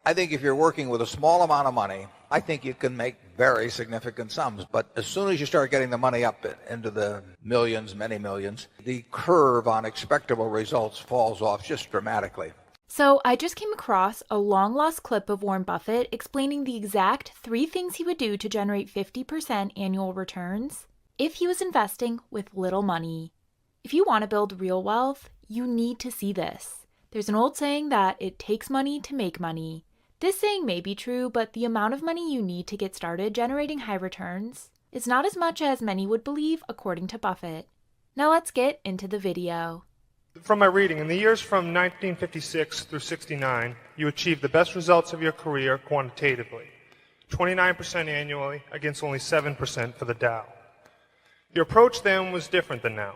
I think if you're working with a small amount of money, I think you can make very significant sums. But as soon as you start getting the money up into the millions, many millions, the curve on expectable results falls off just dramatically. So I just came across a long-lost clip of Warren Buffett explaining the exact 3 things he would do to generate 50% annual returns if he was investing with little money. If you want to build real wealth, you need to see this. There's an old saying that it takes money to make money. This saying may be true, but the amount of money you need to get started generating high returns is not as much as many would believe, according to Buffett. Now let's get into the video. From my reading, in the years from 1956 through 69, you achieved the best results of your career quantitatively, 29% annually against only 7% for the Dow. Your approach then was different than now.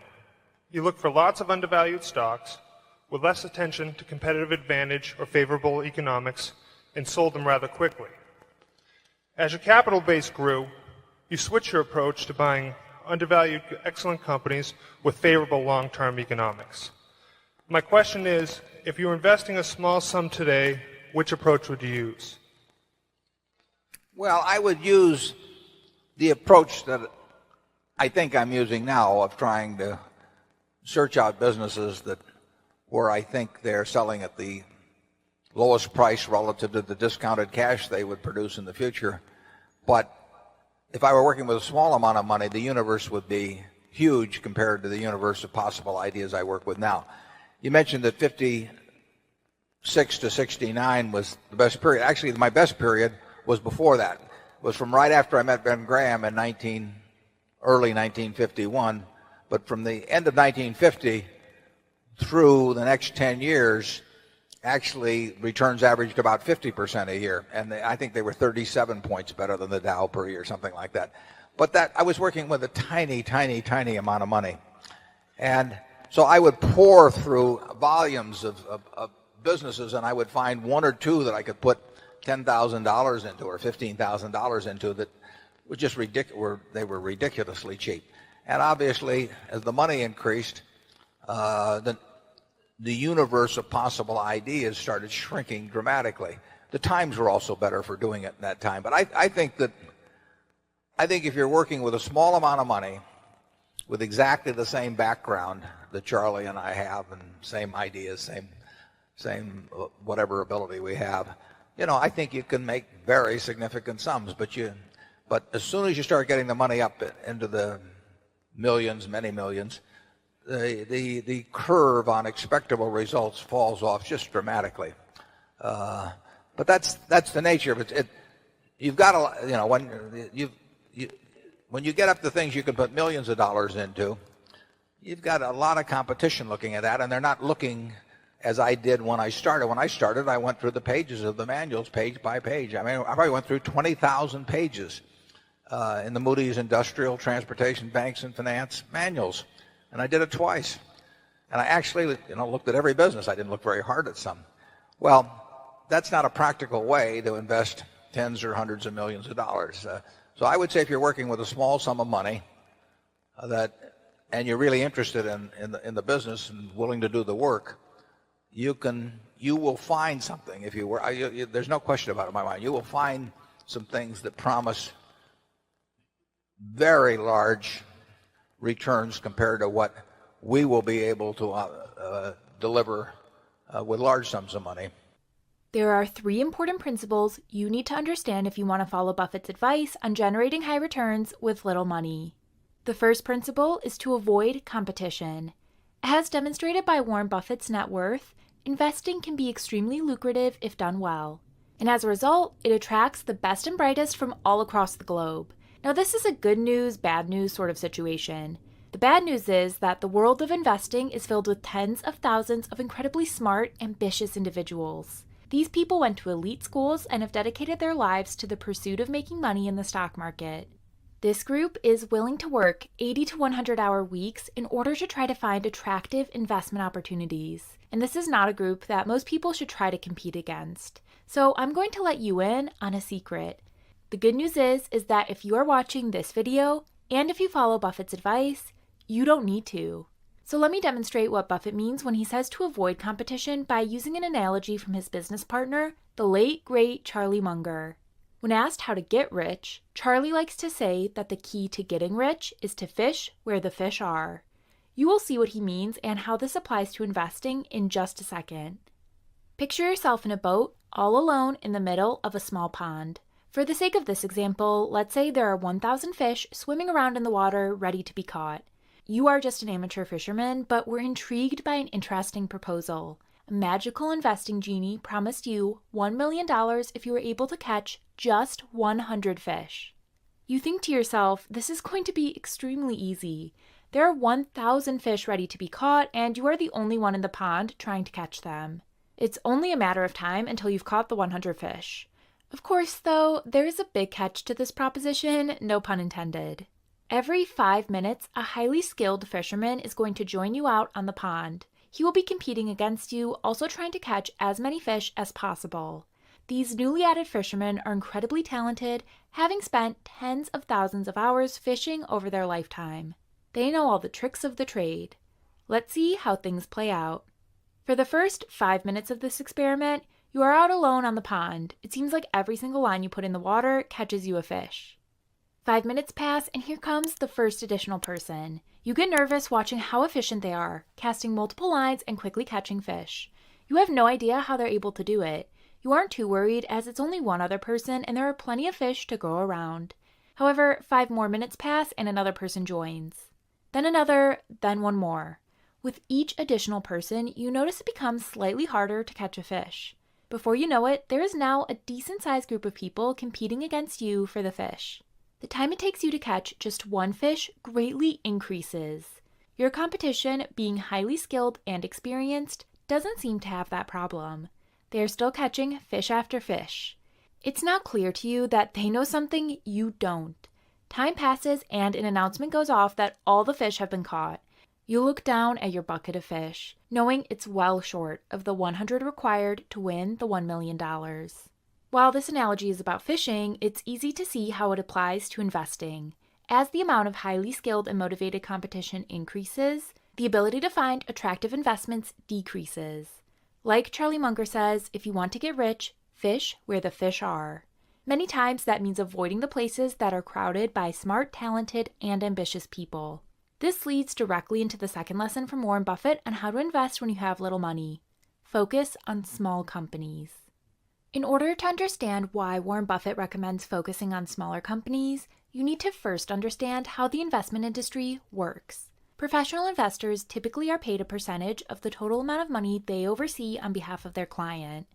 You looked for lots of undervalued stocks with less attention to competitive advantage or favorable economics and sold them rather quickly. As your capital base grew, you switched your approach to buying undervalued, excellent companies with favorable long-term economics. My question is, if you were investing a small sum today, which approach would you use? Well, I would use the approach that I think I'm using now of trying to search out businesses where I think they're selling at the lowest price relative to the discounted cash they would produce in the future. But if I were working with a small amount of money, the universe would be huge compared to the universe of possible ideas I work with now. You mentioned that 56 to 69 was the best period. Actually, my best period was before that. It was from right after I met Ben Graham in early 1951. But from the end of 1950 through the next 10 years, actually returns averaged about 50% a year. And I think they were 37 points better than the Dow per year, something like that. But I was working with a tiny, tiny, tiny amount of money. And so I would pour through volumes of businesses, and I would find one or two that I could put $10,000 into or $15,000 into that were just ridiculous. They were ridiculously cheap. And obviously, as the money increased, the universe of possible ideas started shrinking dramatically. The times were also better for doing it in that time. But I think if you're working with a small amount of money, with exactly the same background that Charlie and I have, and same ideas, same whatever ability we have, I think you can make very significant sums. But as soon as you start getting the money up into the millions, many millions, the curve on expectable results falls off just dramatically. But that's the nature of it. You've got to, when you get up to things you can put millions of dollars into, you've got a lot of competition looking at that, and they're not looking as I did when I started. When I started, I went through the pages of the manuals page by page. I mean, I probably went through 20,000 pages in the Moody's Industrial, Transportation, Banks, and Finance manuals. And I did it twice. And I actually, looked at every business. I didn't look very hard at some. Well, that's not a practical way to invest tens or hundreds of millions of dollars. So I would say if you're working with a small sum of money and you're really interested in the business and willing to do the work, you will find something. If you were, there's no question about it in my mind. You will find some things that promise very large returns compared to what we will be able to deliver with large sums of money. There are 3 important principles you need to understand if you want to follow Buffett's advice on generating high returns with little money. The first principle is to avoid competition. As demonstrated by Warren Buffett's net worth, investing can be extremely lucrative if done well. And as a result, it attracts the best and brightest from all across the globe. Now, this is a good news, bad news sort of situation. The bad news is that the world of investing is filled with tens of thousands of incredibly smart, ambitious individuals. These people went to elite schools and have dedicated their lives to the pursuit of making money in the stock market. This group is willing to work 80 to 100-hour weeks in order to try to find attractive investment opportunities. And this is not a group that most people should try to compete against. So I'm going to let you in on a secret. The good news is that if you are watching this video, and if you follow Buffett's advice, you don't need to. So let me demonstrate what Buffett means when he says to avoid competition by using an analogy from his business partner, the late, great Charlie Munger. When asked how to get rich, Charlie likes to say that the key to getting rich is to fish where the fish are. You will see what he means and how this applies to investing in just a second. Picture yourself in a boat, all alone in the middle of a small pond. For the sake of this example, let's say there are 1,000 fish swimming around in the water ready to be caught. You are just an amateur fisherman, but were intrigued by an interesting proposal. A magical investing genie promised you $1 million if you were able to catch just 100 fish. You think to yourself, this is going to be extremely easy. There are 1,000 fish ready to be caught, and you are the only one in the pond trying to catch them. It's only a matter of time until you've caught the 100 fish. Of course, though, there is a big catch to this proposition, no pun intended. Every 5 minutes, a highly skilled fisherman is going to join you out on the pond. He will be competing against you, also trying to catch as many fish as possible. These newly added fishermen are incredibly talented, having spent tens of thousands of hours fishing over their lifetime. They know all the tricks of the trade. Let's see how things play out. For the first 5 minutes of this experiment, you are out alone on the pond. It seems like every single line you put in the water catches you a fish. 5 minutes pass, and here comes the first additional person. You get nervous watching how efficient they are, casting multiple lines and quickly catching fish. You have no idea how they're able to do it. You aren't too worried as it's only one other person and there are plenty of fish to go around. However, 5 more minutes pass and another person joins. Then another, then one more. With each additional person, you notice it becomes slightly harder to catch a fish. Before you know it, there is now a decent-sized group of people competing against you for the fish. The time it takes you to catch just one fish greatly increases. Your competition, being highly skilled and experienced, doesn't seem to have that problem. They are still catching fish after fish. It's now clear to you that they know something you don't. Time passes and an announcement goes off that all the fish have been caught. You look down at your bucket of fish, knowing it's well short of the 100 required to win the $1 million. While this analogy is about fishing, it's easy to see how it applies to investing. As the amount of highly skilled and motivated competition increases, the ability to find attractive investments decreases. Like Charlie Munger says, if you want to get rich, fish where the fish are. Many times that means avoiding the places that are crowded by smart, talented, and ambitious people. This leads directly into the second lesson from Warren Buffett on how to invest when you have little money. Focus on small companies. In order to understand why Warren Buffett recommends focusing on smaller companies, you need to first understand how the investment industry works. Professional investors typically are paid a percentage of the total amount of money they oversee on behalf of their client.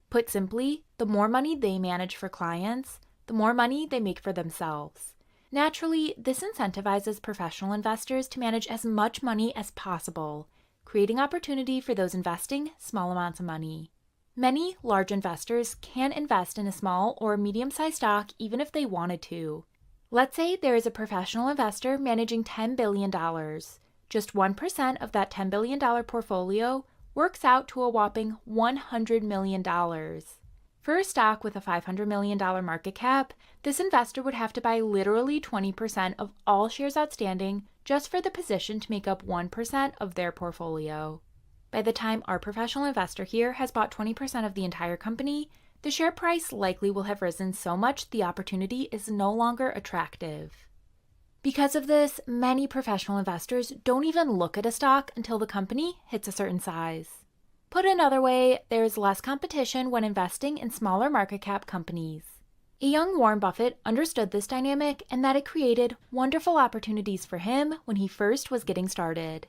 Put simply, the more money they manage for clients, the more money they make for themselves. Naturally, this incentivizes professional investors to manage as much money as possible, creating opportunity for those investing small amounts of money. Many large investors can invest in a small or medium-sized stock even if they wanted to. Let's say there is a professional investor managing $10 billion. Just 1% of that $10 billion portfolio works out to a whopping $100 million. For a stock with a $500 million market cap, this investor would have to buy literally 20% of all shares outstanding just for the position to make up 1% of their portfolio. By the time our professional investor here has bought 20% of the entire company, the share price likely will have risen so much the opportunity is no longer attractive. Because of this, many professional investors don't even look at a stock until the company hits a certain size. Put another way, there is less competition when investing in smaller market cap companies. A young Warren Buffett understood this dynamic and that it created wonderful opportunities for him when he first was getting started.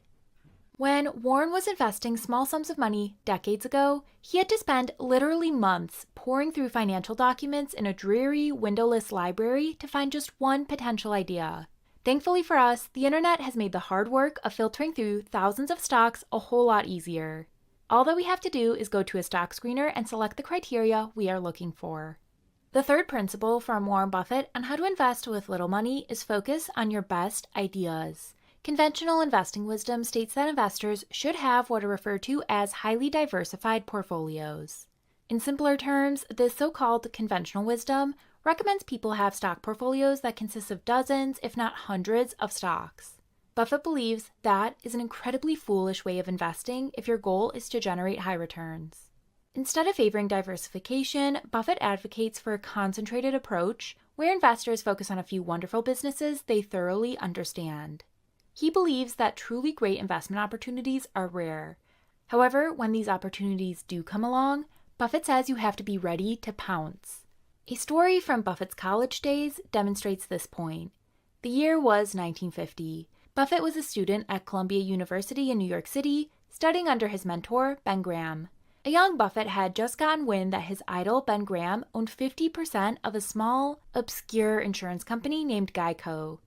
When Warren was investing small sums of money decades ago, he had to spend literally months poring through financial documents in a dreary, windowless library to find just one potential idea. Thankfully for us, the internet has made the hard work of filtering through thousands of stocks a whole lot easier. All that we have to do is go to a stock screener and select the criteria we are looking for. The third principle from Warren Buffett on how to invest with little money is focus on your best ideas. Conventional investing wisdom states that investors should have what are referred to as highly diversified portfolios. In simpler terms, this so-called conventional wisdom recommends people have stock portfolios that consist of dozens, if not hundreds, of stocks. Buffett believes that is an incredibly foolish way of investing if your goal is to generate high returns. Instead of favoring diversification, Buffett advocates for a concentrated approach where investors focus on a few wonderful businesses they thoroughly understand. He believes that truly great investment opportunities are rare. However, when these opportunities do come along, Buffett says you have to be ready to pounce. A story from Buffett's college days demonstrates this point. The year was 1950. Buffett was a student at Columbia University in New York City, studying under his mentor, Ben Graham. A young Buffett had just gotten wind that his idol, Ben Graham, owned 50% of a small, obscure insurance company named Geico.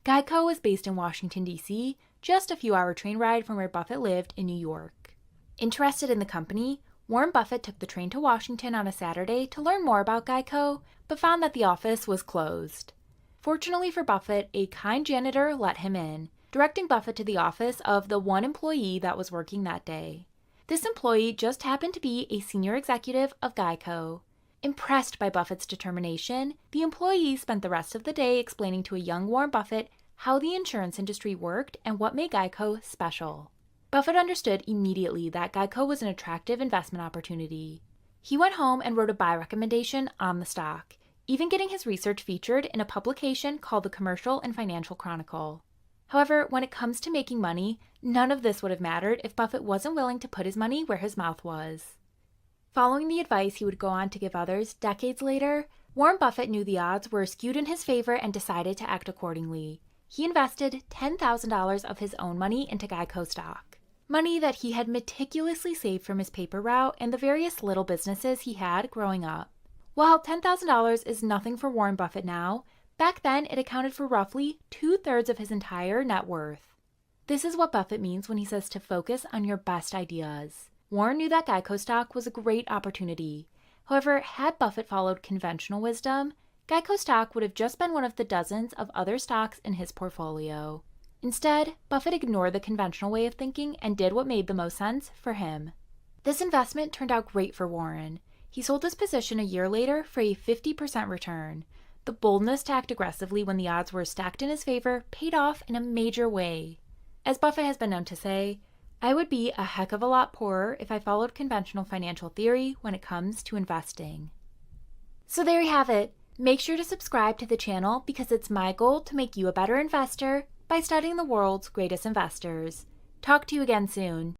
Geico was based in Washington, D.C., just a few-hour train ride from where Buffett lived in New York. Interested in the company, Warren Buffett took the train to Washington on a Saturday to learn more about Geico, but found that the office was closed. Fortunately for Buffett, a kind janitor let him in, directing Buffett to the office of the one employee that was working that day. This employee just happened to be a senior executive of Geico. Impressed by Buffett's determination, the employee spent the rest of the day explaining to a young Warren Buffett how the insurance industry worked and what made Geico special. Buffett understood immediately that Geico was an attractive investment opportunity. He went home and wrote a buy recommendation on the stock, even getting his research featured in a publication called the Commercial and Financial Chronicle. However, when it comes to making money, none of this would have mattered if Buffett wasn't willing to put his money where his mouth was. Following the advice he would go on to give others decades later, Warren Buffett knew the odds were skewed in his favor and decided to act accordingly. He invested $10,000 of his own money into Geico stock, money that he had meticulously saved from his paper route and the various little businesses he had growing up. While $10,000 is nothing for Warren Buffett now, back then it accounted for roughly 2/3 of his entire net worth. This is what Buffett means when he says to focus on your best ideas. Warren knew that Geico stock was a great opportunity. However, had Buffett followed conventional wisdom, Geico stock would have just been one of the dozens of other stocks in his portfolio. Instead, Buffett ignored the conventional way of thinking and did what made the most sense for him. This investment turned out great for Warren. He sold his position a year later for a 50% return. The boldness to act aggressively when the odds were stacked in his favor paid off in a major way. As Buffett has been known to say, "I would be a heck of a lot poorer if I followed conventional financial theory when it comes to investing." So there you have it. Make sure to subscribe to the channel because it's my goal to make you a better investor by studying the world's greatest investors. Talk to you again soon.